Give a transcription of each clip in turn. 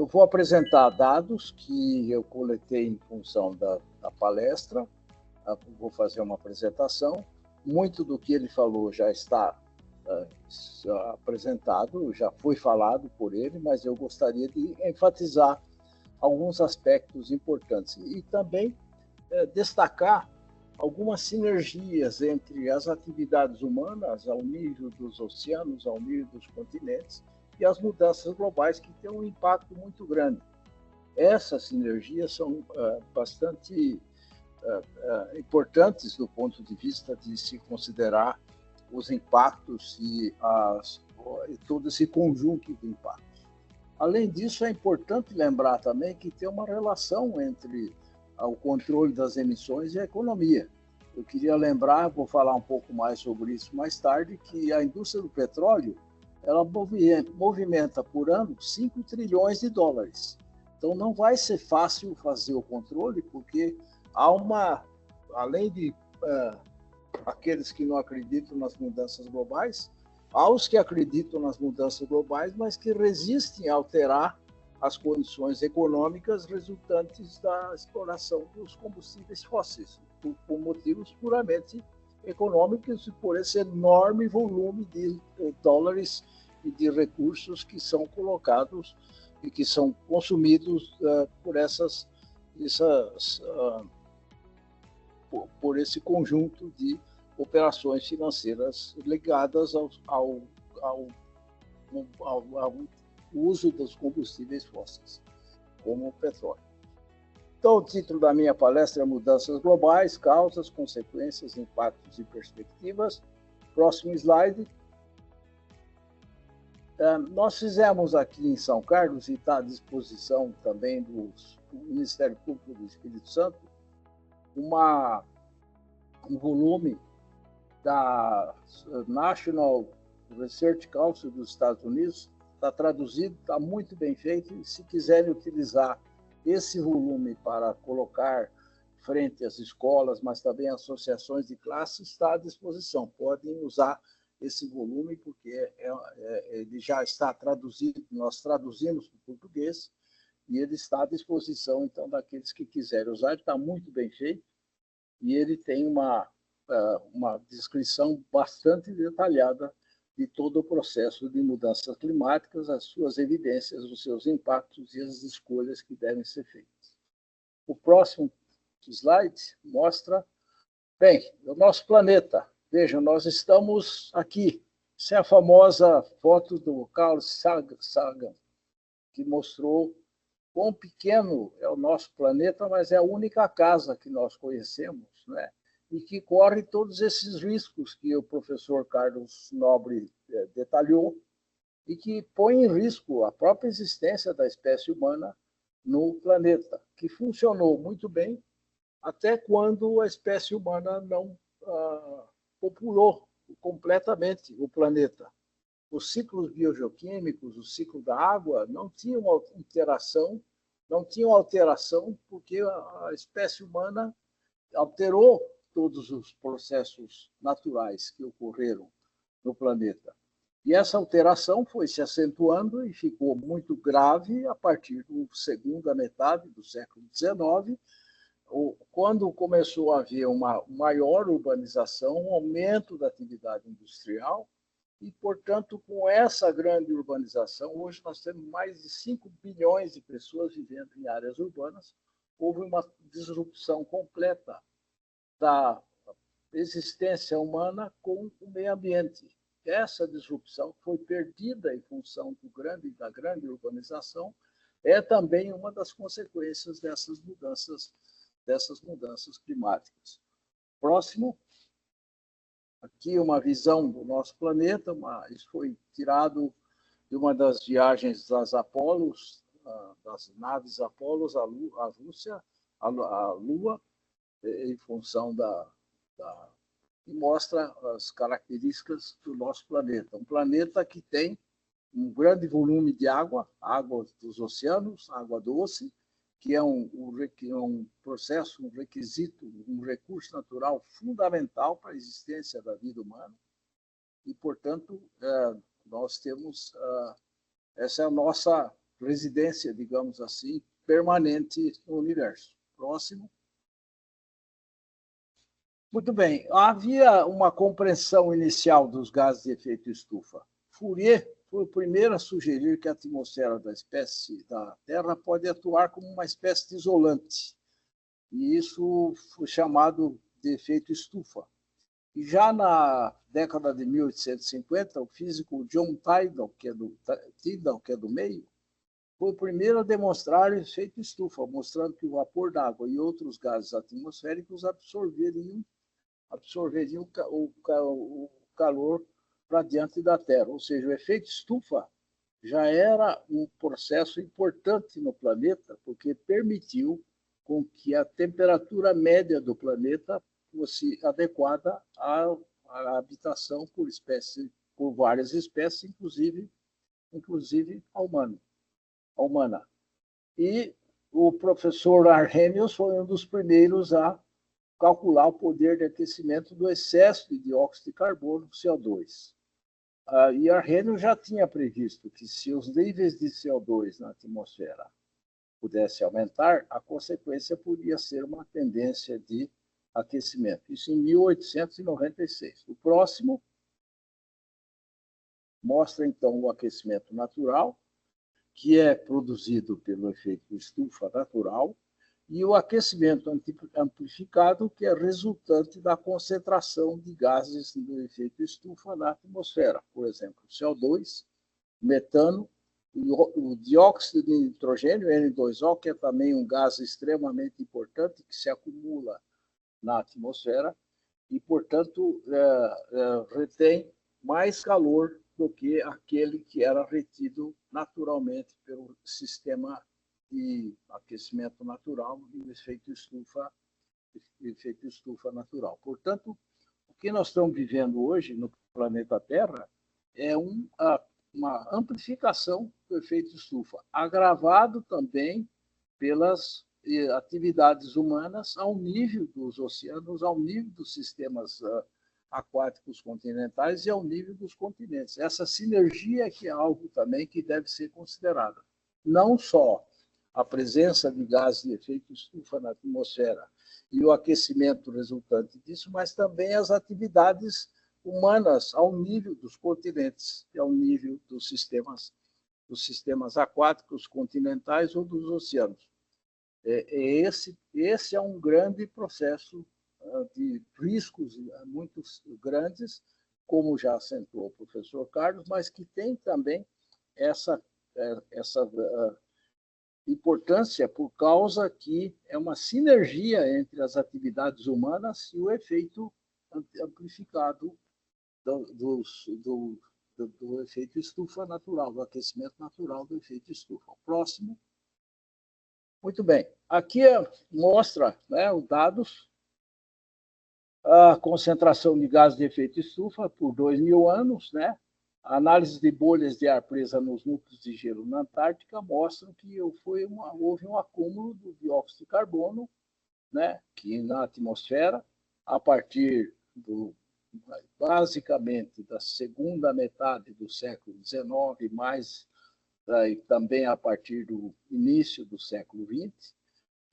Eu vou apresentar dados que eu coletei em função da palestra, vou fazer uma apresentação. Muito do que ele falou já está apresentado, já foi falado por ele, mas eu gostaria de enfatizar alguns aspectos importantes e também destacar algumas sinergias entre as atividades humanas ao nível dos oceanos, ao nível dos continentes, e as mudanças globais que têm um impacto muito grande. Essas sinergias são bastante importantes do ponto de vista de se considerar os impactos e todo esse conjunto de impactos. Além disso, é importante lembrar também que tem uma relação entre o controle das emissões e a economia. Eu queria lembrar, vou falar um pouco mais sobre isso mais tarde, que a indústria do petróleo ela movimenta por ano 5 trilhões de dólares. Então, não vai ser fácil fazer o controle, porque além de aqueles que não acreditam nas mudanças globais, há os que acreditam nas mudanças globais, mas que resistem a alterar as condições econômicas resultantes da exploração dos combustíveis fósseis, por motivos puramente econômicos e por esse enorme volume de dólares e de recursos que são colocados e que são consumidos por esse conjunto de operações financeiras ligadas ao uso dos combustíveis fósseis, como o petróleo. Então, o título da minha palestra é Mudanças Globais, Causas, Consequências, Impactos e Perspectivas. Próximo slide. Nós fizemos aqui em São Carlos, e está à disposição também do Ministério Público do Espírito Santo, um volume da National Research Council dos Estados Unidos, está traduzido, está muito bem feito, e se quiserem utilizar esse volume para colocar frente às escolas, mas também associações de classe, está à disposição. Podem usar esse volume, porque ele já está traduzido, nós traduzimos para o português, e ele está à disposição, então, daqueles que quiserem usar. Ele está muito bem feito, e ele tem uma descrição bastante detalhada de todo o processo de mudanças climáticas, as suas evidências, os seus impactos e as escolhas que devem ser feitas. O próximo slide mostra, bem, o nosso planeta. Vejam, nós estamos aqui. Essa é a famosa foto do Carl Sagan, que mostrou quão pequeno é o nosso planeta, mas é a única casa que nós conhecemos, né? E que corre todos esses riscos que o professor Carlos Nobre detalhou e que põe em risco a própria existência da espécie humana no planeta, que funcionou muito bem até quando a espécie humana não populou completamente o planeta. Os ciclos biogeoquímicos, o ciclo da água, não tinham alteração porque a espécie humana alterou todos os processos naturais que ocorreram no planeta. E essa alteração foi se acentuando e ficou muito grave a partir da segunda metade do século XIX, quando começou a haver uma maior urbanização, um aumento da atividade industrial, e, portanto, com essa grande urbanização, hoje nós temos mais de 5 bilhões de pessoas vivendo em áreas urbanas. Houve uma disrupção completa da existência humana com o meio ambiente. Essa disrupção foi perdida em função da grande urbanização, é também uma das consequências dessas mudanças climáticas. Próximo. Aqui uma visão do nosso planeta, isso foi tirado de uma das viagens das Apolos, das naves Apolos à Rússia, à Lua, em função e mostra as características do nosso planeta. Um planeta que tem um grande volume de água dos oceanos, água doce, que é um processo, um requisito, um recurso natural fundamental para a existência da vida humana. E, portanto, nós temos essa é a nossa residência, digamos assim, permanente no universo. Próximo. Muito bem. Havia uma compreensão inicial dos gases de efeito estufa. Fourier foi o primeiro a sugerir que a atmosfera da espécie da Terra pode atuar como uma espécie de isolante. E isso foi chamado de efeito estufa. E já na década de 1850, o físico John Tyndall, que é do meio, foi o primeiro a demonstrar o efeito estufa, mostrando que o vapor d'água e outros gases atmosféricos absorveriam o calor para diante da Terra. Ou seja, o efeito estufa já era um processo importante no planeta, porque permitiu com que a temperatura média do planeta fosse adequada à habitação por várias espécies, inclusive a humana. E o professor Arrhenius foi um dos primeiros a calcular o poder de aquecimento do excesso de dióxido de carbono, CO2. E Arrhenius já tinha previsto que se os níveis de CO2 na atmosfera pudessem aumentar, a consequência podia ser uma tendência de aquecimento. Isso em 1896. O próximo mostra, então, o aquecimento natural, que é produzido pelo efeito estufa natural, e o aquecimento amplificado, que é resultante da concentração de gases do efeito estufa na atmosfera. Por exemplo, CO2, metano, o dióxido de nitrogênio, N2O, que é também um gás extremamente importante, que se acumula na atmosfera e, portanto, retém mais calor do que aquele que era retido naturalmente pelo sistema de aquecimento natural e o efeito estufa natural. Portanto, o que nós estamos vivendo hoje no planeta Terra é uma amplificação do efeito estufa, agravado também pelas atividades humanas ao nível dos oceanos, ao nível dos sistemas aquáticos continentais e ao nível dos continentes. Essa sinergia que é algo também que deve ser considerada. Não só a presença de gases de efeito estufa na atmosfera e o aquecimento resultante disso, mas também as atividades humanas ao nível dos continentes e ao nível dos sistemas aquáticos continentais ou dos oceanos. Esse é um grande processo de riscos muito grandes, como já acentuou o professor Carlos, mas que tem também essa importância por causa que é uma sinergia entre as atividades humanas e o efeito amplificado do efeito estufa natural, do aquecimento natural do efeito estufa. O próximo. Muito bem. Aqui mostra, né, os dados, a concentração de gases de efeito estufa por 2.000 anos, né? A análise de bolhas de ar presa nos núcleos de gelo na Antártica mostram que houve um acúmulo do dióxido de carbono, né, que na atmosfera, a partir basicamente da segunda metade do século XIX, mais também a partir do início do século XX,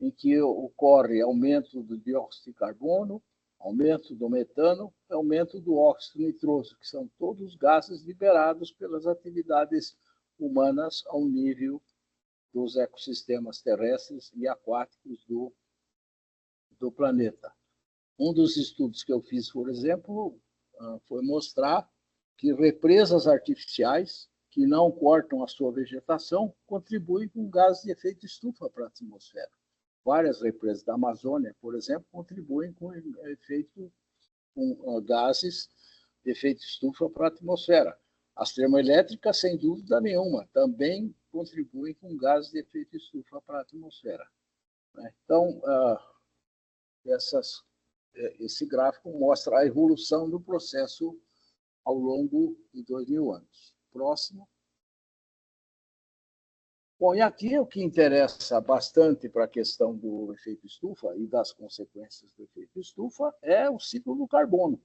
em que ocorre aumento do dióxido de carbono, aumento do metano, aumento do óxido nitroso, que são todos gases liberados pelas atividades humanas ao nível dos ecossistemas terrestres e aquáticos do planeta. Um dos estudos que eu fiz, por exemplo, foi mostrar que represas artificiais que não cortam a sua vegetação contribuem com gases de efeito estufa para a atmosfera. Várias represas da Amazônia, por exemplo, contribuem com gases de efeito estufa para a atmosfera. As termoelétricas, sem dúvida nenhuma, também contribuem com gases de efeito estufa para a atmosfera. Então, esse gráfico mostra a evolução do processo ao longo de 2.000 anos. Próximo. Bom, e aqui o que interessa bastante para a questão do efeito estufa e das consequências do efeito estufa é o ciclo do carbono.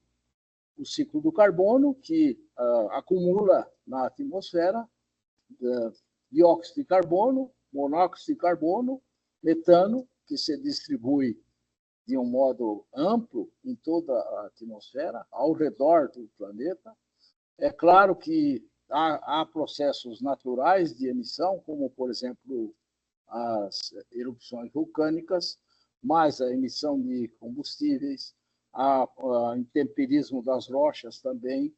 O ciclo do carbono que acumula na atmosfera dióxido de carbono, monóxido de carbono, metano, que se distribui de um modo amplo em toda a atmosfera, ao redor do planeta. É claro que há processos naturais de emissão, como, por exemplo, as erupções vulcânicas, mais a emissão de combustíveis, o intemperismo das rochas também,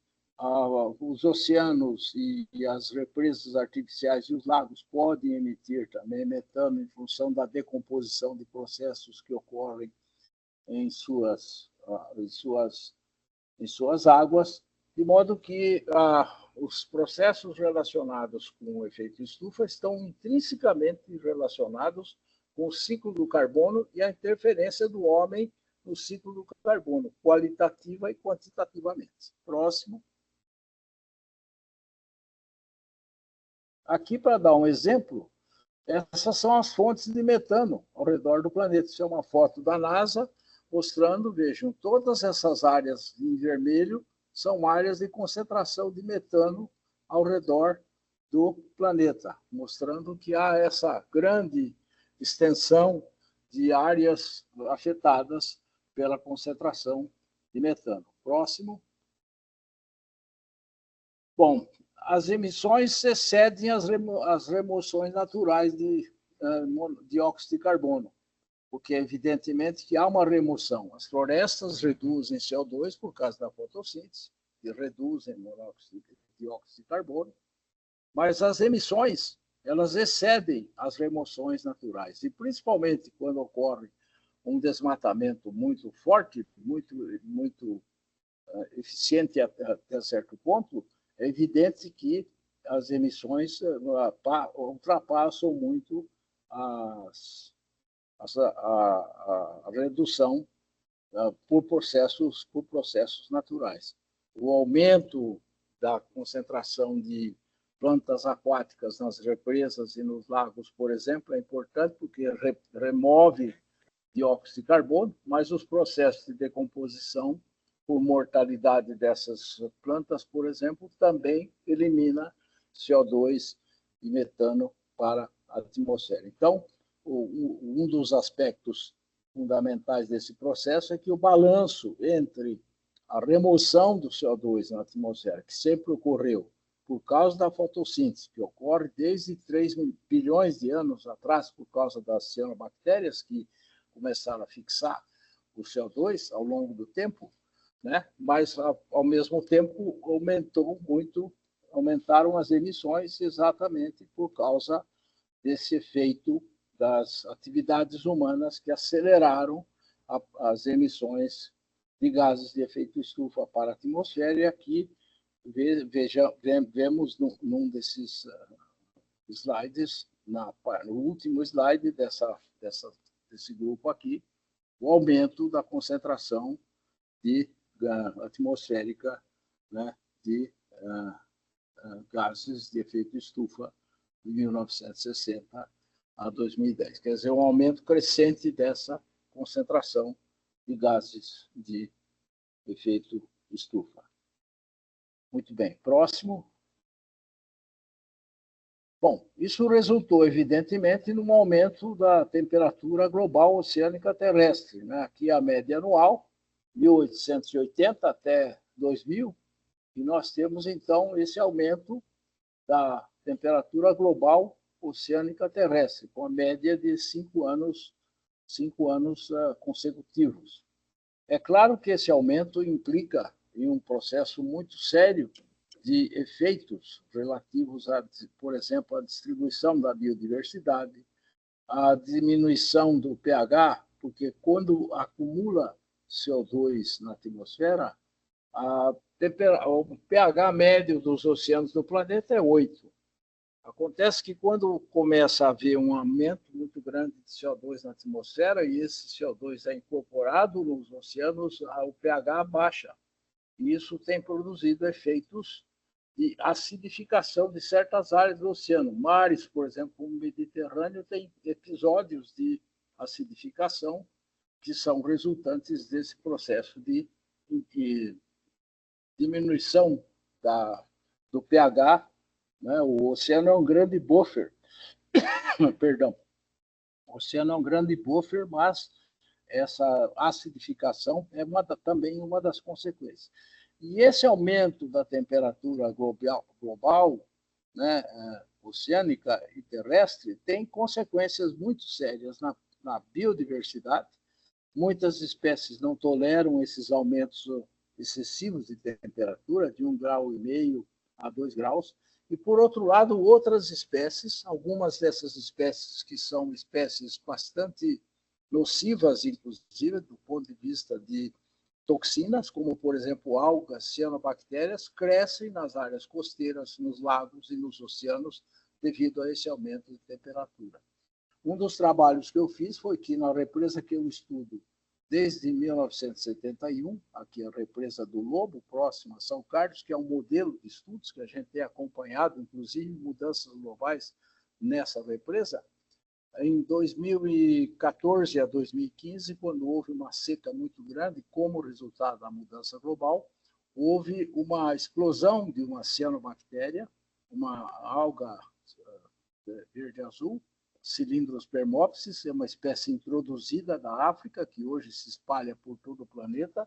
os oceanos e as represas artificiais e os lagos podem emitir também metano em função da decomposição de processos que ocorrem em suas águas, de modo que os processos relacionados com o efeito estufa estão intrinsecamente relacionados com o ciclo do carbono e a interferência do homem no ciclo do carbono, qualitativa e quantitativamente. Próximo. Aqui, para dar um exemplo, essas são as fontes de metano ao redor do planeta. Isso é uma foto da NASA, mostrando, vejam, todas essas áreas em vermelho são áreas de concentração de metano ao redor do planeta, mostrando que há essa grande extensão de áreas afetadas pela concentração de metano. Próximo. Bom, as emissões excedem as remoções naturais de dióxido de carbono, porque evidentemente que há uma remoção. As florestas reduzem CO2 por causa da fotossíntese, que reduzem dióxido de carbono, mas as emissões, elas excedem as remoções naturais, e principalmente quando ocorre um desmatamento muito forte, muito eficiente até certo ponto, é evidente que as emissões ultrapassam muito a redução por processos naturais. O aumento da concentração de plantas aquáticas nas represas e nos lagos, por exemplo, é importante porque remove dióxido de carbono, mas os processos de decomposição por mortalidade dessas plantas, por exemplo, também elimina CO2 e metano para a atmosfera. Então, um dos aspectos fundamentais desse processo é que o balanço entre a remoção do CO2 na atmosfera, que sempre ocorreu por causa da fotossíntese, que ocorre desde 3 bilhões de anos atrás, por causa das cianobactérias que começaram a fixar o CO2 ao longo do tempo, né? Mas, ao mesmo tempo, aumentaram as emissões exatamente por causa desse efeito das atividades humanas que aceleraram as emissões de gases de efeito estufa para a atmosfera. E aqui vemos num desses slides, no último slide desse grupo aqui, o aumento da concentração atmosférica, né, de gases de efeito estufa de 1960 a 2010. Quer dizer, um aumento crescente dessa concentração de gases de efeito estufa. Muito bem. Próximo. Bom, isso resultou, evidentemente, num aumento da temperatura global oceânica terrestre, né? Aqui a média anual, 1880 até 2000, e nós temos, então, esse aumento da temperatura global oceânica terrestre, com a média de 5 anos consecutivos. É claro que esse aumento implica em um processo muito sério de efeitos relativos, por exemplo, à distribuição da biodiversidade, à diminuição do pH, porque quando acumula CO2 na atmosfera, o pH médio dos oceanos do planeta é 8. Acontece que quando começa a haver um aumento muito grande de CO2 na atmosfera e esse CO2 é incorporado nos oceanos, o pH baixa. E isso tem produzido efeitos de acidificação de certas áreas do oceano. Mares, por exemplo, como o Mediterrâneo, tem episódios de acidificação que são resultantes desse processo de diminuição do pH né? O oceano é um grande buffer, perdão, o oceano é um grande buffer, mas essa acidificação é também uma das consequências. E esse aumento da temperatura global, né, oceânica e terrestre, tem consequências muito sérias na biodiversidade. Muitas espécies não toleram esses aumentos excessivos de temperatura, de 1,5 grau a 2 graus, e, por outro lado, outras espécies, algumas dessas espécies que são espécies bastante nocivas, inclusive, do ponto de vista de toxinas, como, por exemplo, algas, cianobactérias, crescem nas áreas costeiras, nos lagos e nos oceanos devido a esse aumento de temperatura. Um dos trabalhos que eu fiz foi que na represa que eu estudo desde 1971, aqui a represa do Lobo, próxima a São Carlos, que é um modelo de estudos que a gente tem acompanhado, inclusive mudanças globais nessa represa, em 2014 a 2015, quando houve uma seca muito grande, como resultado da mudança global, houve uma explosão de uma cianobactéria, uma alga verde-azul, Cylindrospermopsis, é uma espécie introduzida da África, que hoje se espalha por todo o planeta,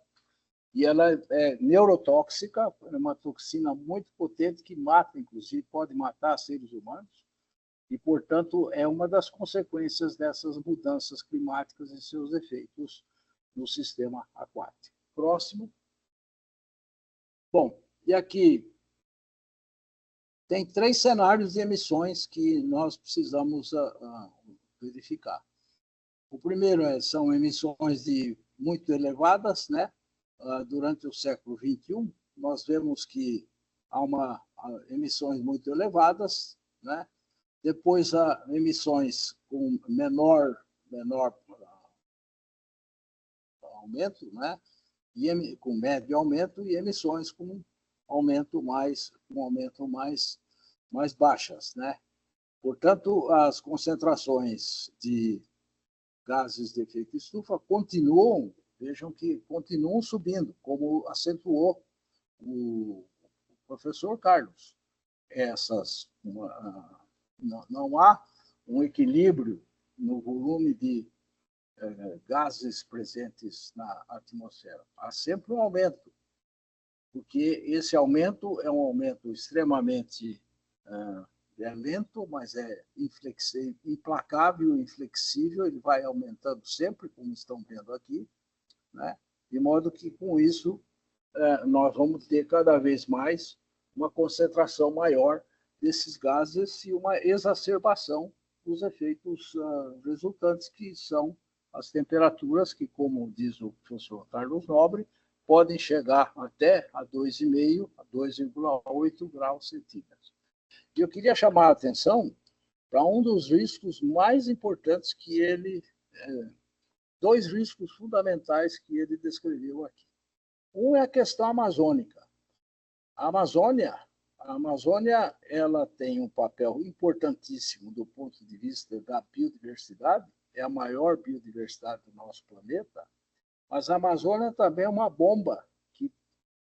e ela é neurotóxica, é uma toxina muito potente que mata, inclusive, pode matar seres humanos, e, portanto, é uma das consequências dessas mudanças climáticas e seus efeitos no sistema aquático. Próximo. Bom, e aqui tem 3 cenários de emissões que nós precisamos verificar. O primeiro são emissões muito elevadas, né? Durante o século XXI, nós vemos que há emissões muito elevadas, né? Depois, emissões com menor aumento, né? E com médio aumento, e emissões com aumento mais baixas, né? Portanto, as concentrações de gases de efeito estufa continuam, vejam que continuam subindo, como acentuou o professor Carlos. Não há um equilíbrio no volume de gases presentes na atmosfera. Há sempre um aumento, porque esse aumento é um aumento extremamente lento, mas é implacável, inflexível, ele vai aumentando sempre, como estão vendo aqui, né? De modo que, com isso, nós vamos ter cada vez mais uma concentração maior desses gases e uma exacerbação dos efeitos resultantes, que são as temperaturas que, como diz o professor Carlos Nobre, podem chegar até a 2,5 a 2,8 graus centígrados. E eu queria chamar a atenção para um dos riscos mais importantes que dois riscos fundamentais que ele descreveu aqui. Um é a questão amazônica. A Amazônia, ela tem um papel importantíssimo do ponto de vista da biodiversidade, é a maior biodiversidade do nosso planeta, mas a Amazônia também é uma bomba que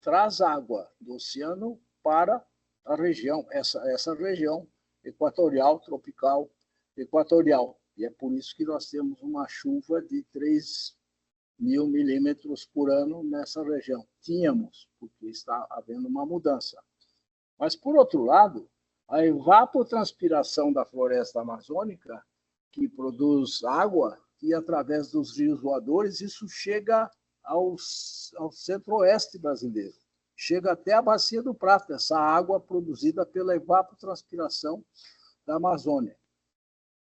traz água do oceano para a região, essa região equatorial, tropical, equatorial. E é por isso que nós temos uma chuva de 3.000 milímetros por ano nessa região. Tínhamos, porque está havendo uma mudança. Mas, por outro lado, a evapotranspiração da floresta amazônica, que produz água, e através dos rios voadores, isso chega ao centro-oeste brasileiro. Chega até a Bacia do Prata, essa água produzida pela evapotranspiração da Amazônia.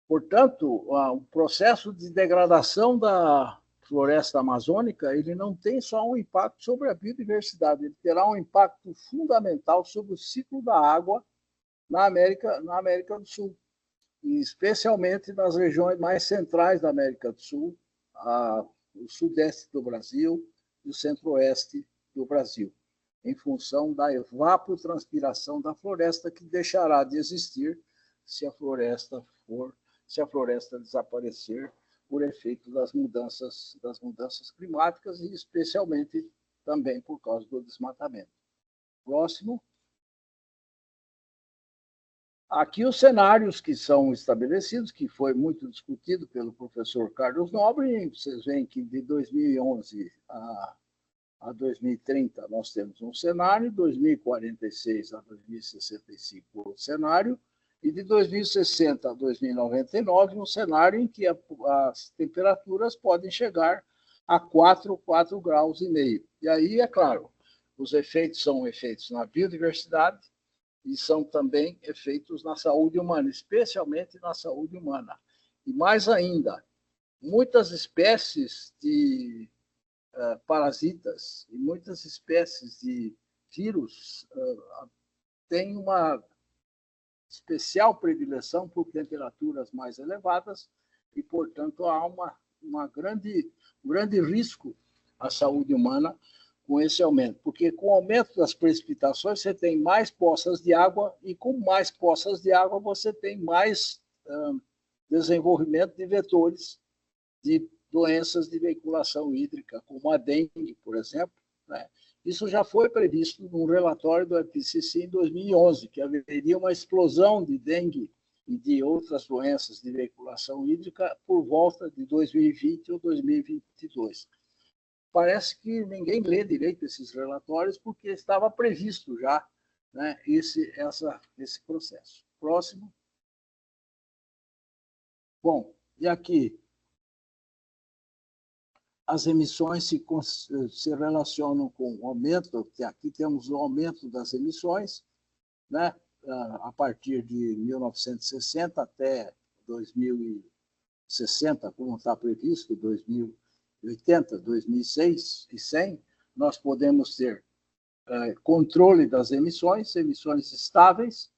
Portanto, o processo de degradação da floresta amazônica, ele não tem só um impacto sobre a biodiversidade, ele terá um impacto fundamental sobre o ciclo da água na América do Sul, e especialmente nas regiões mais centrais da América do Sul, o sudeste do Brasil e o centro-oeste do Brasil, em função da evapotranspiração da floresta, que deixará de existir se a floresta desaparecer por efeito das mudanças climáticas e especialmente também por causa do desmatamento. Próximo. Aqui os cenários que são estabelecidos, que foi muito discutido pelo professor Carlos Nobre, vocês veem que de 2011 a 2030 nós temos um cenário, 2046 a 2065 outro cenário, e de 2060 a 2099 um cenário em que as temperaturas podem chegar a 4 graus e meio. E aí, é claro, os efeitos são efeitos na biodiversidade e são também efeitos na saúde humana, especialmente na saúde humana. E mais ainda, muitas espécies de parasitas e muitas espécies de vírus têm uma especial predileção por temperaturas mais elevadas e, portanto, há um grande risco à saúde humana com esse aumento, porque com o aumento das precipitações você tem mais poças de água e com mais poças de água você tem mais desenvolvimento de vetores de doenças de veiculação hídrica, como a dengue, por exemplo, né? Isso já foi previsto num relatório do IPCC em 2011, que haveria uma explosão de dengue e de outras doenças de veiculação hídrica por volta de 2020 ou 2022. Parece que ninguém lê direito esses relatórios, porque estava previsto já, né, esse processo. Próximo. Bom, e aqui as emissões se relacionam com o aumento, aqui temos o aumento das emissões, né, a partir de 1960 até 2060, como está previsto, 2080, 2006 e 100, nós podemos ter controle das emissões estáveis,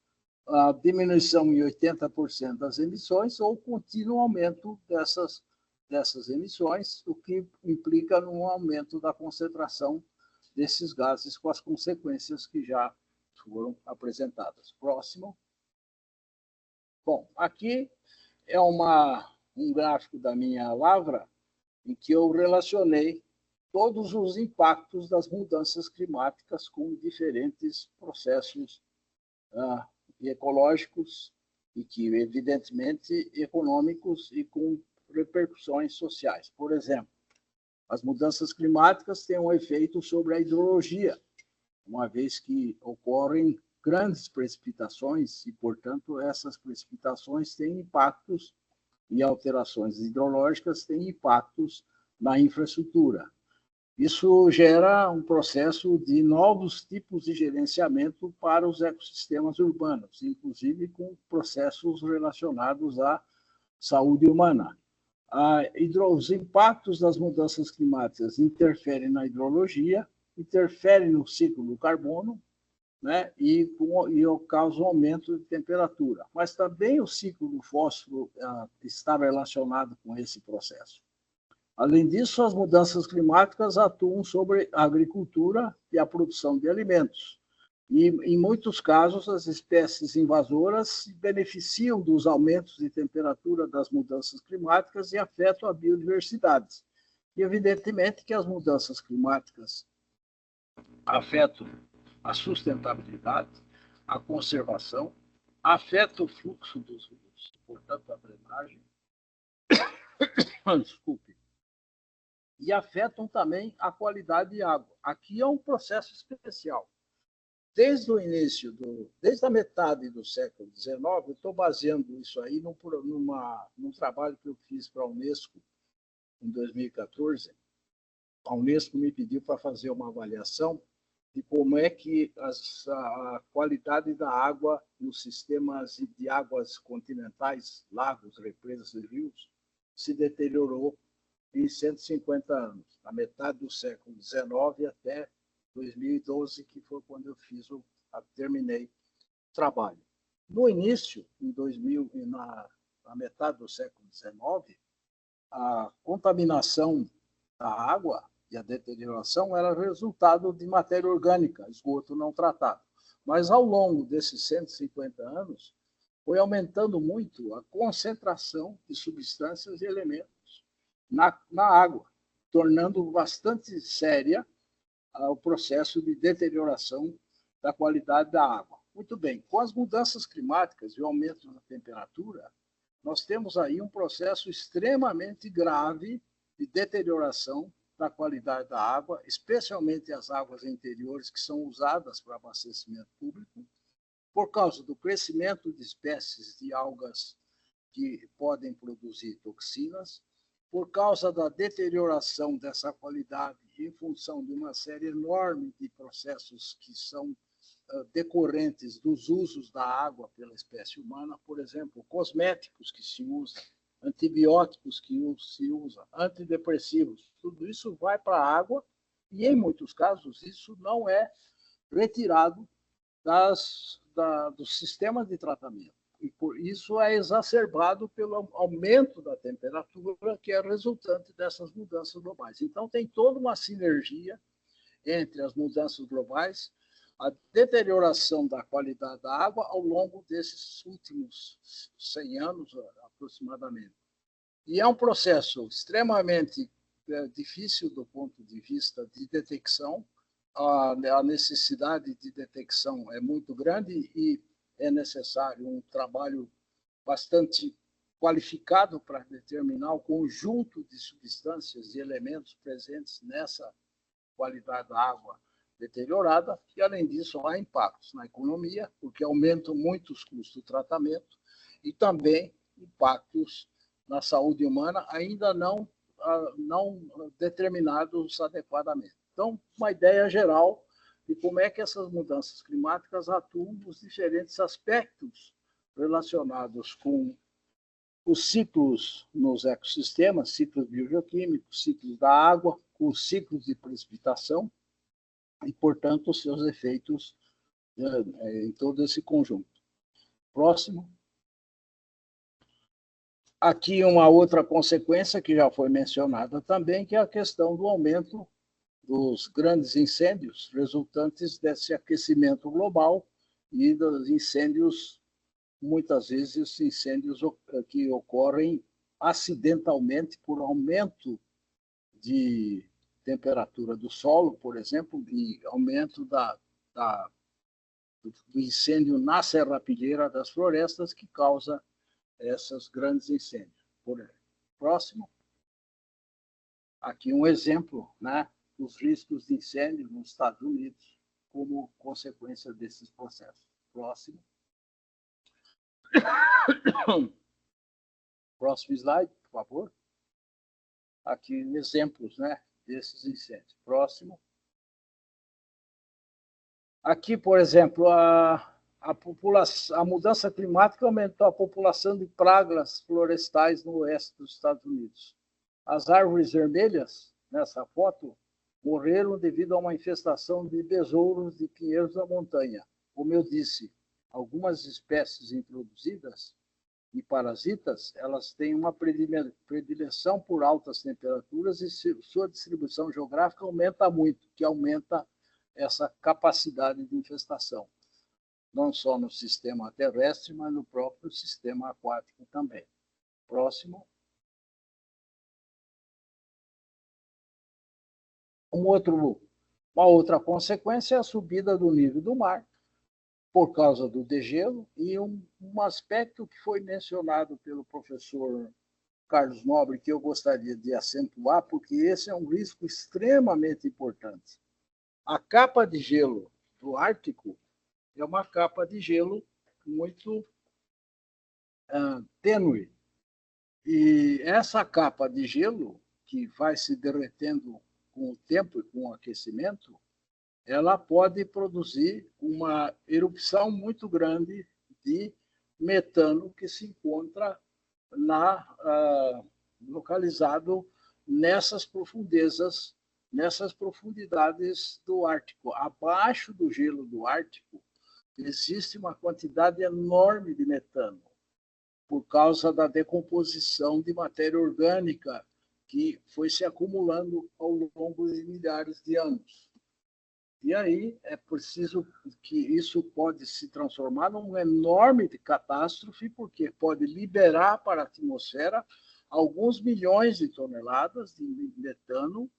a diminuição em 80% das emissões ou contínuo aumento dessas emissões, o que implica num aumento da concentração desses gases com as consequências que já foram apresentadas. Próximo. Bom, aqui é um gráfico da minha lavra em que eu relacionei todos os impactos das mudanças climáticas com diferentes processos ecológicos e que, evidentemente, econômicos e com repercussões sociais. Por exemplo, as mudanças climáticas têm um efeito sobre a hidrologia, uma vez que ocorrem grandes precipitações e, portanto, essas precipitações têm impactos e alterações hidrológicas têm impactos na infraestrutura. Isso gera um processo de novos tipos de gerenciamento para os ecossistemas urbanos, inclusive com processos relacionados à saúde humana. Os impactos das mudanças climáticas interferem na hidrologia, interferem no ciclo do carbono, né, e causam um aumento de temperatura. Mas também o ciclo do fósforo está relacionado com esse processo. Além disso, as mudanças climáticas atuam sobre a agricultura e a produção de alimentos. E, em muitos casos, as espécies invasoras se beneficiam dos aumentos de temperatura das mudanças climáticas e afetam a biodiversidade. E, evidentemente, que as mudanças climáticas afetam a sustentabilidade, a conservação, afetam o fluxo dos rios, portanto, a drenagem, desculpe, e afetam também a qualidade de água. Aqui é um processo especial. Desde o início, desde a metade do século XIX, eu estou baseando isso aí num trabalho que eu fiz para a Unesco em 2014. A Unesco me pediu para fazer uma avaliação de como é que a qualidade da água nos sistemas de águas continentais, lagos, represas e rios, se deteriorou em 150 anos, na metade do século XIX até 2012, que foi quando eu terminei o trabalho. No início, na metade do século XIX, a contaminação da água e a deterioração era resultado de matéria orgânica, esgoto não tratado. Mas, ao longo desses 150 anos, foi aumentando muito a concentração de substâncias e elementos na água, tornando bastante séria o processo de deterioração da qualidade da água. Muito bem, com as mudanças climáticas e o aumento da temperatura, nós temos aí um processo extremamente grave de deterioração da qualidade da água, especialmente as águas interiores que são usadas para abastecimento público, por causa do crescimento de espécies de algas que podem produzir toxinas, por causa da deterioração dessa qualidade em função de uma série enorme de processos que são decorrentes dos usos da água pela espécie humana, por exemplo, cosméticos que se usam, antibióticos que se usam, antidepressivos, tudo isso vai para a água e, em muitos casos, isso não é retirado do sistema de tratamento. E por isso é exacerbado pelo aumento da temperatura que é resultante dessas mudanças globais. Então, tem toda uma sinergia entre as mudanças globais, a deterioração da qualidade da água ao longo desses últimos 100 anos, aproximadamente. E é um processo extremamente difícil do ponto de vista de detecção. A necessidade de detecção é muito grande e é necessário um trabalho bastante qualificado para determinar o conjunto de substâncias e elementos presentes nessa qualidade da água deteriorada, e, além disso, há impactos na economia, porque aumentam muito os custos do tratamento, e também impactos na saúde humana, ainda não determinados adequadamente. Então, uma ideia geral de como é que essas mudanças climáticas atuam nos diferentes aspectos relacionados com os ciclos nos ecossistemas, ciclos biogeoquímicos, ciclos da água, os ciclos de precipitação e, portanto, os seus efeitos em todo esse conjunto. Próximo. Aqui uma outra consequência que já foi mencionada também, que é a questão do aumento dos grandes incêndios resultantes desse aquecimento global e dos incêndios, muitas vezes incêndios que ocorrem acidentalmente por aumento de temperatura do solo, por exemplo, e aumento do incêndio na serrapilheira das florestas que causa esses grandes incêndios. Próximo. Aqui um exemplo, né, dos riscos de incêndio nos Estados Unidos como consequência desses processos. Próximo. Próximo slide, por favor. Aqui exemplos, né, desses incêndios. Próximo. Aqui, por exemplo, a mudança climática aumentou a população de pragas florestais no oeste dos Estados Unidos. As árvores vermelhas, nessa foto, morreram devido a uma infestação de besouros de pinheiros da montanha. Como eu disse, algumas espécies introduzidas e parasitas, elas têm uma predileção por altas temperaturas e sua distribuição geográfica aumenta muito, que aumenta essa capacidade de infestação, não só no sistema terrestre, mas no próprio sistema aquático também. Próximo. Uma outra consequência é a subida do nível do mar, por causa do degelo, e um aspecto que foi mencionado pelo professor Carlos Nobre, que eu gostaria de acentuar, porque esse é um risco extremamente importante. A capa de gelo do Ártico é uma capa de gelo muito tênue. E essa capa de gelo, que vai se derretendo com o tempo e com o aquecimento, ela pode produzir uma erupção muito grande de metano que se encontra localizado nessas profundezas, nessas profundidades do Ártico. Abaixo do gelo do Ártico existe uma quantidade enorme de metano, por causa da decomposição de matéria orgânica que foi se acumulando ao longo de milhares de anos. E aí é preciso que isso pode se transformar numa enorme catástrofe, porque pode liberar para a atmosfera alguns milhões de toneladas de metano,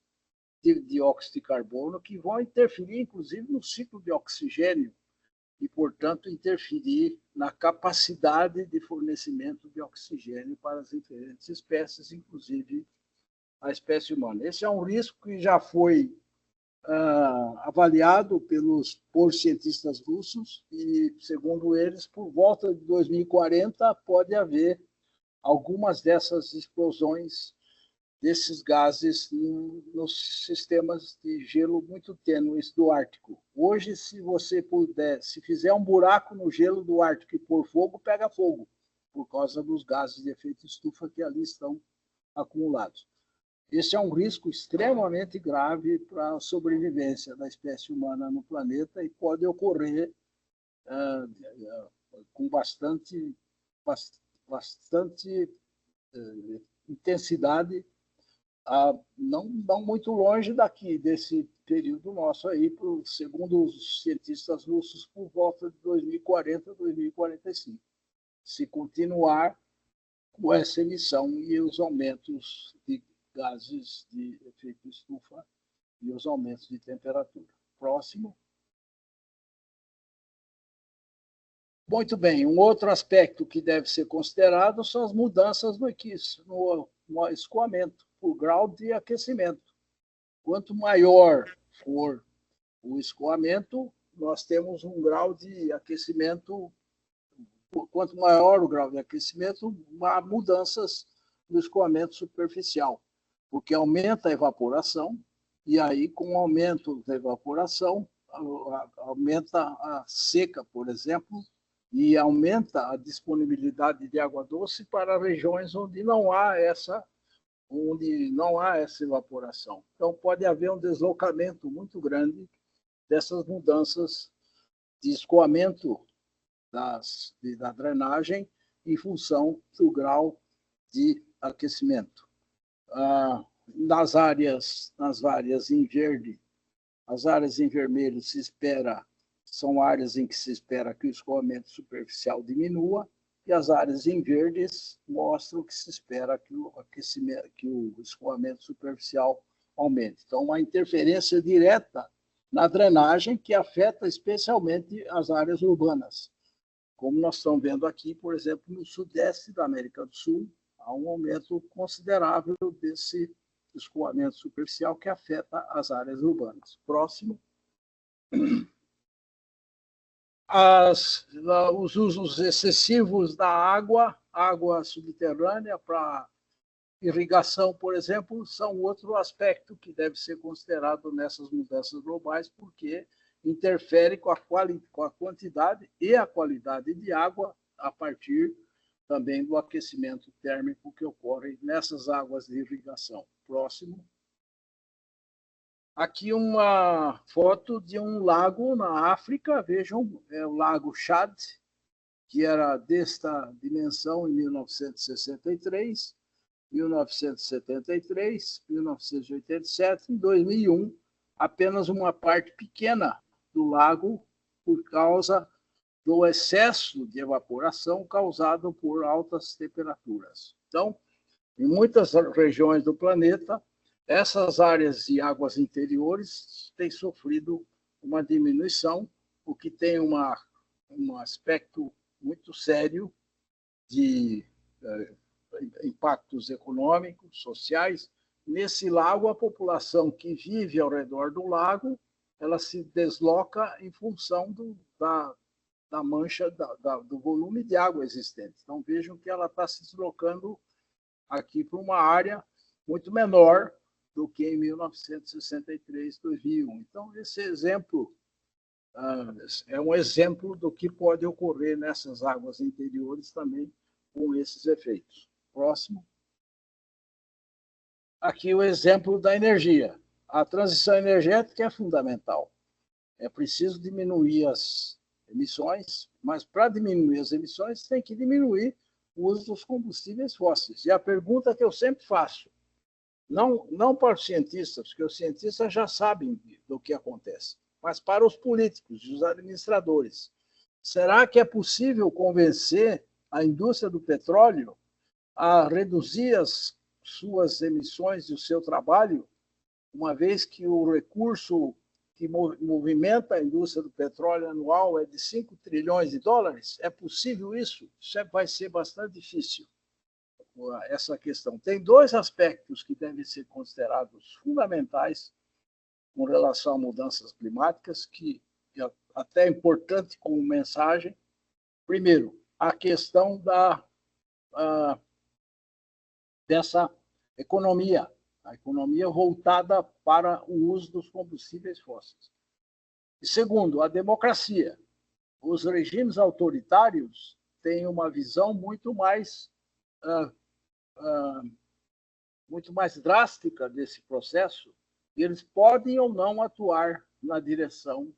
de dióxido de carbono, que vão interferir, inclusive, no ciclo de oxigênio e, portanto, interferir na capacidade de fornecimento de oxigênio para as diferentes espécies, inclusive a espécie humana. Esse é um risco que já foi avaliado por cientistas russos e, segundo eles, por volta de 2040 pode haver algumas dessas explosões desses gases nos sistemas de gelo muito tênues do Ártico. Hoje, se você puder, se fizer um buraco no gelo do Ártico e pôr fogo, pega fogo, por causa dos gases de efeito estufa que ali estão acumulados. Esse é um risco extremamente grave para a sobrevivência da espécie humana no planeta e pode ocorrer com bastante intensidade, não muito longe daqui, desse período nosso aí, segundo os cientistas russos, por volta de 2040, 2045. Se continuar com essa emissão e os aumentos de gases de efeito estufa e os aumentos de temperatura. Próximo. Muito bem, um outro aspecto que deve ser considerado são as mudanças no escoamento, por grau de aquecimento. Quanto maior for o escoamento, nós temos um grau de aquecimento. Quanto maior o grau de aquecimento, há mudanças no escoamento superficial, porque aumenta a evaporação, e aí, com o aumento da evaporação, aumenta a seca, por exemplo, e aumenta a disponibilidade de água doce para regiões onde não há essa evaporação. Então, pode haver um deslocamento muito grande dessas mudanças de escoamento da drenagem em função do grau de aquecimento. Nas áreas em verde, as áreas em vermelho são áreas em que se espera que o escoamento superficial diminua, e as áreas em verdes mostram que se espera que o escoamento superficial aumente. Então, uma interferência direta na drenagem que afeta especialmente as áreas urbanas. Como nós estamos vendo aqui, por exemplo, no sudeste da América do Sul, há um aumento considerável desse escoamento superficial que afeta as áreas urbanas. Próximo. Os usos excessivos da água subterrânea para irrigação, por exemplo, são outro aspecto que deve ser considerado nessas mudanças globais, porque interfere com a quantidade e a qualidade de água a partir também do aquecimento térmico que ocorre nessas águas de irrigação. Próximo. Aqui uma foto de um lago na África, vejam, é o Lago Chad, que era desta dimensão em 1963, 1973, 1987, em 2001, apenas uma parte pequena do lago por causa do excesso de evaporação causado por altas temperaturas. Então, em muitas regiões do planeta, essas áreas de águas interiores têm sofrido uma diminuição, o que tem um aspecto muito sério de impactos econômicos, sociais. Nesse lago, a população que vive ao redor do lago, ela se desloca em função da mancha, do volume de água existente. Então, vejam que ela está se deslocando aqui para uma área muito menor do que em 1963, 2001. Então, esse exemplo é um exemplo do que pode ocorrer nessas águas interiores também com esses efeitos. Próximo. Aqui o exemplo da energia. A transição energética é fundamental. É preciso diminuir as emissões, mas para diminuir as emissões tem que diminuir o uso dos combustíveis fósseis. E a pergunta que eu sempre faço, não para os cientistas, porque os cientistas já sabem do que acontece, mas para os políticos e os administradores. Será que é possível convencer a indústria do petróleo a reduzir as suas emissões e o seu trabalho, uma vez que o recurso que movimenta a indústria do petróleo anual é de 5 trilhões de dólares. É possível isso? Isso vai ser bastante difícil, essa questão. Tem dois aspectos que devem ser considerados fundamentais com relação a mudanças climáticas, que é até importante como mensagem. Primeiro, a questão dessa economia, a economia voltada para o uso dos combustíveis fósseis. E segundo, a democracia. Os regimes autoritários têm uma visão muito mais drástica desse processo, e eles podem ou não atuar na direção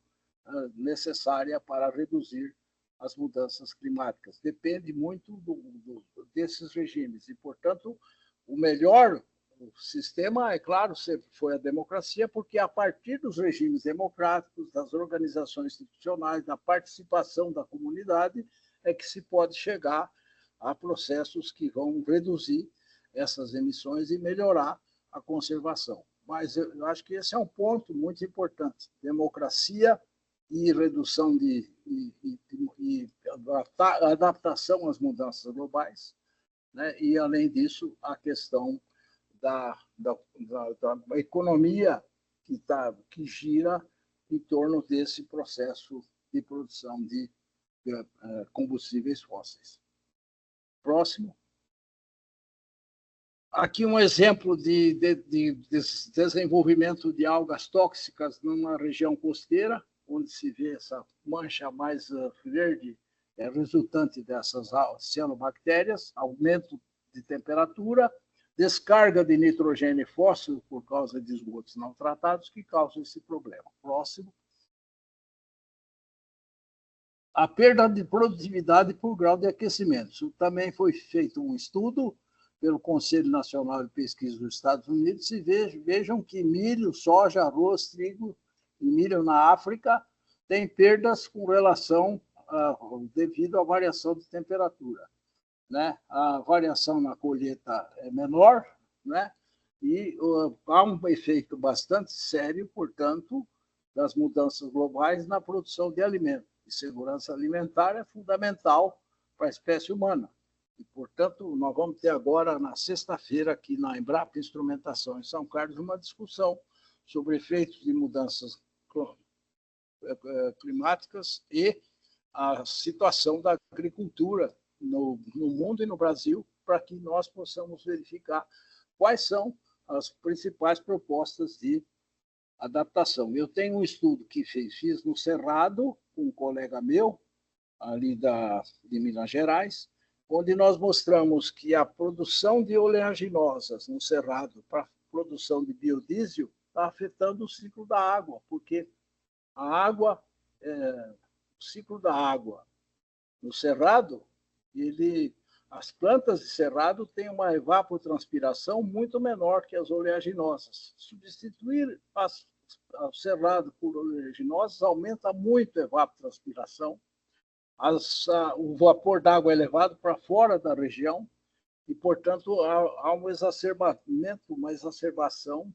necessária para reduzir as mudanças climáticas. Depende muito desses regimes. E, portanto, o melhor sistema, é claro, sempre foi a democracia, porque a partir dos regimes democráticos, das organizações institucionais, da participação da comunidade, é que se pode chegar a processos que vão reduzir essas emissões e melhorar a conservação. Mas eu acho que esse é um ponto muito importante. Democracia e redução e adaptação às mudanças globais, né? E, além disso, a questão da economia que gira em torno desse processo de produção de combustíveis fósseis. Próximo. Aqui um exemplo de desenvolvimento de algas tóxicas numa região costeira, onde se vê essa mancha mais verde, é resultante dessas cianobactérias, aumento de temperatura, descarga de nitrogênio e fósforo por causa de esgotos não tratados, que causam esse problema. Próximo. A perda de produtividade por grau de aquecimento. Isso também foi feito um estudo pelo Conselho Nacional de Pesquisa dos Estados Unidos, e vejam que milho, soja, arroz, trigo e milho na África têm perdas com relação devido à variação de temperatura, né? A variação na colheita é menor, né? E há um efeito bastante sério, portanto, das mudanças globais na produção de alimentos. E segurança alimentar é fundamental para a espécie humana. E, portanto, nós vamos ter agora, na sexta-feira, aqui na Embrapa Instrumentação, em São Carlos, uma discussão sobre efeitos de mudanças climáticas e a situação da agricultura no mundo e no Brasil, para que nós possamos verificar quais são as principais propostas de adaptação. Eu tenho um estudo que fiz no Cerrado, com um colega meu, ali de Minas Gerais, onde nós mostramos que a produção de oleaginosas no Cerrado para produção de biodiesel está afetando o ciclo da água, porque o ciclo da água no Cerrado, as plantas de Cerrado têm uma evapotranspiração muito menor que as oleaginosas. Substituir o Cerrado por oleaginosas aumenta muito a evapotranspiração, o vapor d'água é levado para fora da região e, portanto, há uma exacerbação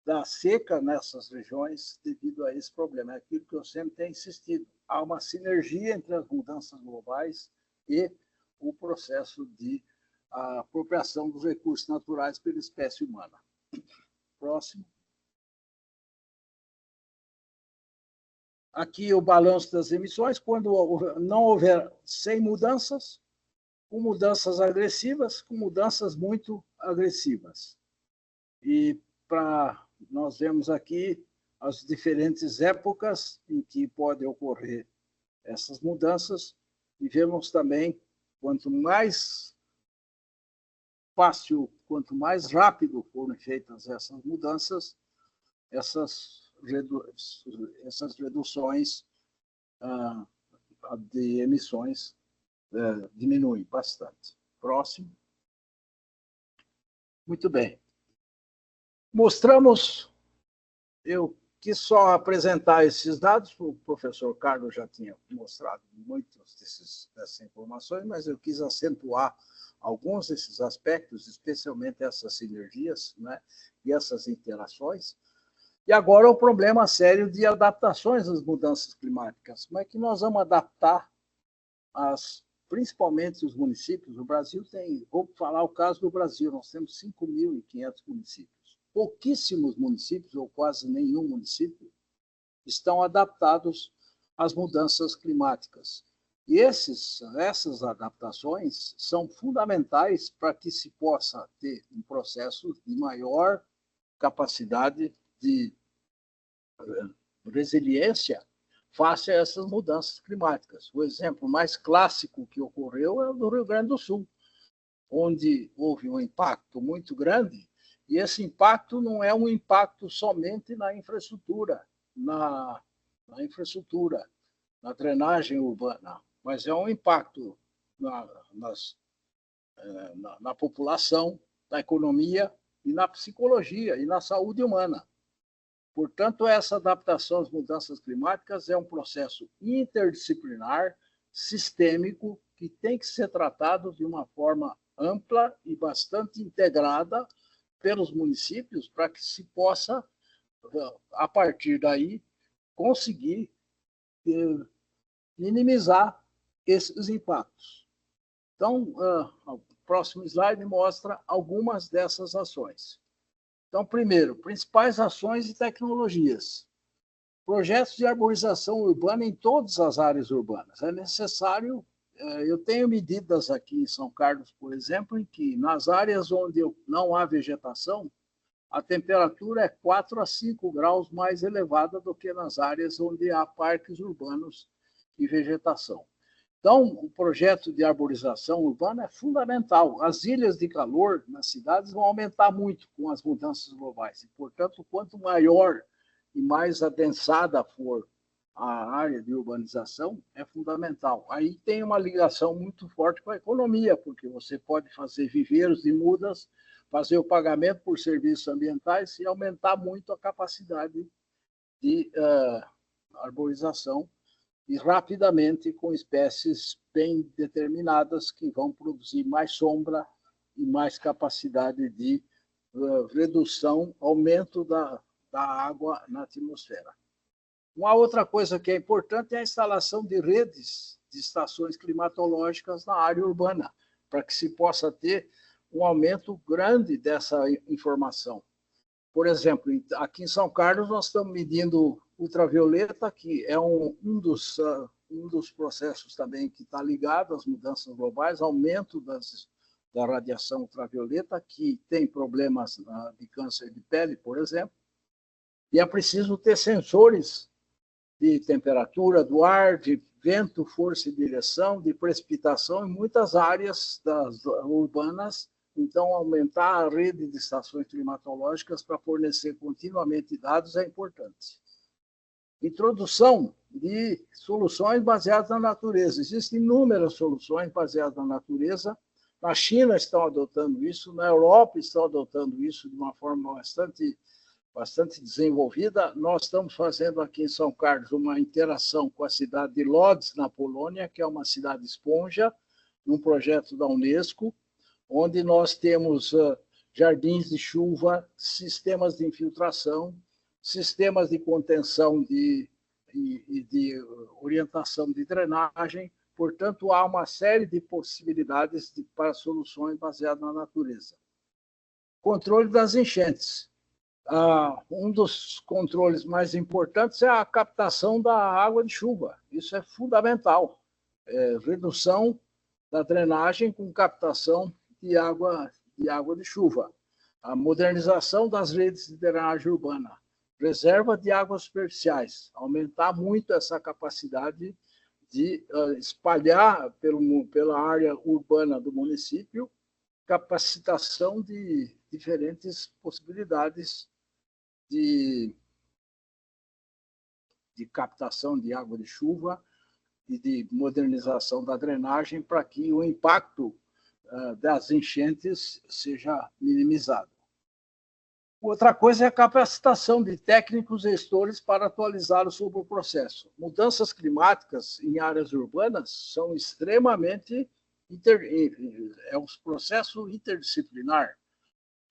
da seca nessas regiões devido a esse problema. É aquilo que eu sempre tenho insistido. Há uma sinergia entre as mudanças globais e o processo de apropriação dos recursos naturais pela espécie humana. Próximo. Aqui o balanço das emissões, quando não houver sem mudanças, com mudanças agressivas, com mudanças muito agressivas. E nós vemos aqui as diferentes épocas em que podem ocorrer essas mudanças, e vemos também, quanto mais fácil, quanto mais rápido forem feitas essas mudanças, essas reduções de emissões diminuem bastante. Próximo. Muito bem. Mostramos, eu quis só apresentar esses dados, o professor Carlos já tinha mostrado muitas dessas informações, mas eu quis acentuar alguns desses aspectos, especialmente essas sinergias, né, e essas interações. E agora o problema sério de adaptações às mudanças climáticas. Como é que nós vamos adaptar principalmente os municípios? O Brasil tem, vou falar o caso do Brasil, nós temos 5.500 municípios. Pouquíssimos municípios, ou quase nenhum município, estão adaptados às mudanças climáticas. E essas adaptações são fundamentais para que se possa ter um processo de maior capacidade de resiliência face a essas mudanças climáticas. O exemplo mais clássico que ocorreu é o do Rio Grande do Sul, onde houve um impacto muito grande, e esse impacto não é um impacto somente na infraestrutura, na drenagem urbana, mas é um impacto na população, na economia e na psicologia e na saúde humana. Portanto, essa adaptação às mudanças climáticas é um processo interdisciplinar, sistêmico, que tem que ser tratado de uma forma ampla e bastante integrada pelos municípios para que se possa, a partir daí, conseguir minimizar esses impactos. Então, o próximo slide mostra algumas dessas ações. Então, primeiro, principais ações e tecnologias. Projetos de arborização urbana em todas as áreas urbanas. É necessário, eu tenho medidas aqui em São Carlos, por exemplo, em que nas áreas onde não há vegetação, a temperatura é 4 a 5 graus mais elevada do que nas áreas onde há parques urbanos e vegetação. Então, o projeto de arborização urbana é fundamental. As ilhas de calor nas cidades vão aumentar muito com as mudanças globais. E, portanto, quanto maior e mais adensada for a área de urbanização, é fundamental. Aí tem uma ligação muito forte com a economia, porque você pode fazer viveiros de mudas, fazer o pagamento por serviços ambientais e aumentar muito a capacidade de arborização e rapidamente com espécies bem determinadas que vão produzir mais sombra e mais capacidade de redução, aumento da água na atmosfera. Uma outra coisa que é importante é a instalação de redes de estações climatológicas na área urbana, para que se possa ter um aumento grande dessa informação. Por exemplo, aqui em São Carlos, nós estamos medindo ultravioleta, que é um dos processos também que está ligado às mudanças globais, aumento da radiação ultravioleta, que tem problemas de câncer de pele, por exemplo, e é preciso ter sensores de temperatura do ar, de vento, força e direção, de precipitação em muitas áreas urbanas. Então, aumentar a rede de estações climatológicas para fornecer continuamente dados é importante. Introdução de soluções baseadas na natureza. Existem inúmeras soluções baseadas na natureza. Na China estão adotando isso, na Europa estão adotando isso de uma forma bastante desenvolvida. Nós estamos fazendo aqui em São Carlos uma interação com a cidade de Lodz, na Polônia, que é uma cidade esponja, num projeto da Unesco, onde nós temos jardins de chuva, sistemas de infiltração, sistemas de contenção e de orientação de drenagem. Portanto, há uma série de possibilidades para soluções baseadas na natureza. Controle das enchentes. Um dos controles mais importantes é a captação da água de chuva. Isso é fundamental. Redução da drenagem com captação de água de chuva. A modernização das redes de drenagem urbana. Reserva de águas superficiais. Aumentar muito essa capacidade de espalhar pela área urbana do município capacitação de diferentes possibilidades de captação de água de chuva e de modernização da drenagem para que o impacto das enchentes seja minimizado. Outra coisa é a capacitação de técnicos e gestores para atualizá-los sobre o processo. Mudanças climáticas em áreas urbanas são extremamente é um processo interdisciplinar.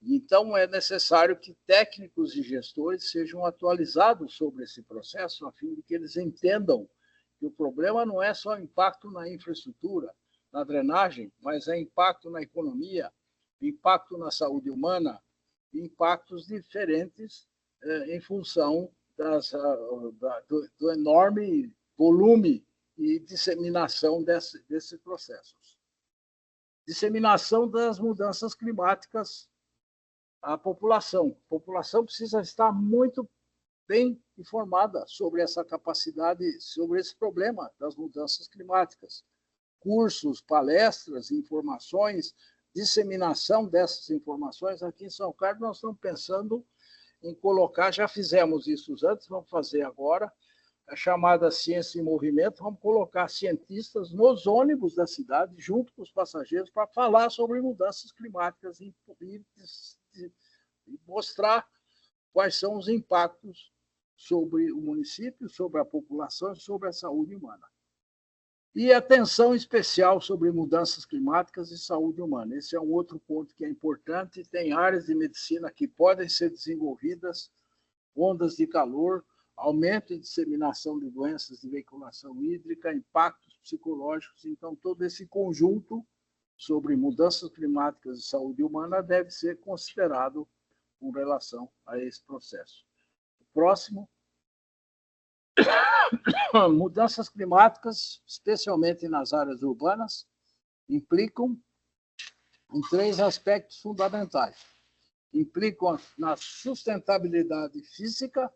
Então, é necessário que técnicos e gestores sejam atualizados sobre esse processo, a fim de que eles entendam que o problema não é só impacto na infraestrutura, na drenagem, mas é impacto na economia, impacto na saúde humana, impactos diferentes em função do enorme volume e disseminação desses processos. Disseminação das mudanças climáticas à população. A população precisa estar muito bem informada sobre essa capacidade, sobre esse problema das mudanças climáticas. Cursos, palestras, informações, disseminação dessas informações. Aqui em São Carlos, nós estamos pensando em colocar, já fizemos isso antes, vamos fazer agora, a chamada Ciência em Movimento, vamos colocar cientistas nos ônibus da cidade, junto com os passageiros, para falar sobre mudanças climáticas e mostrar quais são os impactos sobre o município, sobre a população e sobre a saúde humana. E atenção especial sobre mudanças climáticas e saúde humana. Esse é um outro ponto que é importante. Tem áreas de medicina que podem ser desenvolvidas, ondas de calor, aumento e disseminação de doenças de veiculação hídrica, impactos psicológicos. Então, todo esse conjunto sobre mudanças climáticas e saúde humana deve ser considerado com relação a esse processo. O próximo. Mudanças climáticas, especialmente nas áreas urbanas, implicam em 3 aspectos fundamentais. Implicam na sustentabilidade física,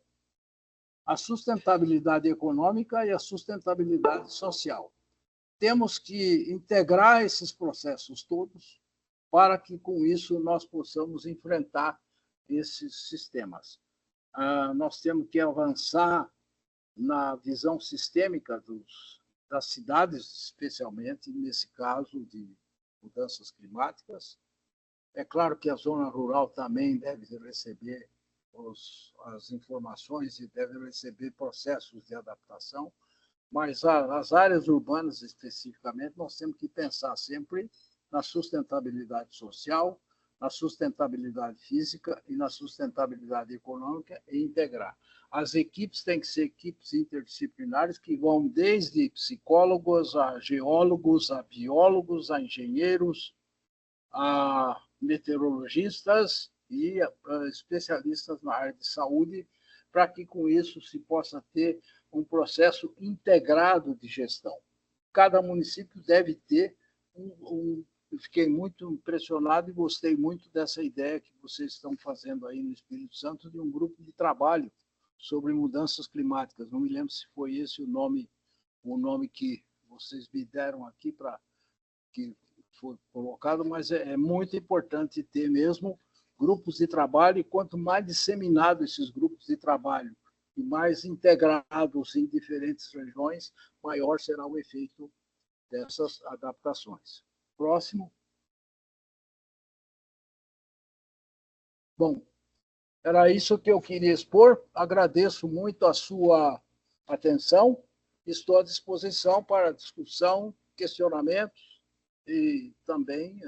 a sustentabilidade econômica e a sustentabilidade social. Temos que integrar esses processos todos para que, com isso, nós possamos enfrentar esses sistemas. Nós temos que avançar na visão sistêmica das cidades, especialmente nesse caso de mudanças climáticas. É claro que a zona rural também deve receber as informações e deve receber processos de adaptação, mas as áreas urbanas, especificamente, nós temos que pensar sempre na sustentabilidade social, na sustentabilidade física e na sustentabilidade econômica e integrar. As equipes têm que ser equipes interdisciplinares que vão desde psicólogos a geólogos, a biólogos, a engenheiros, a meteorologistas e a especialistas na área de saúde, para que com isso se possa ter um processo integrado de gestão. Cada município deve ter Eu fiquei muito impressionado e gostei muito dessa ideia que vocês estão fazendo aí no Espírito Santo de um grupo de trabalho sobre mudanças climáticas. Não me lembro se foi esse o nome que vocês me deram aqui para que foi colocado, mas é muito importante ter mesmo grupos de trabalho, e quanto mais disseminados esses grupos de trabalho e mais integrados em diferentes regiões, maior será o efeito dessas adaptações. Próximo. Bom, era isso que eu queria expor. Agradeço muito a sua atenção. Estou à disposição para discussão, questionamentos e também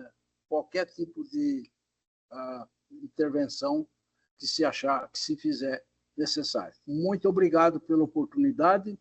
qualquer tipo de intervenção que se fizer necessário. Muito obrigado pela oportunidade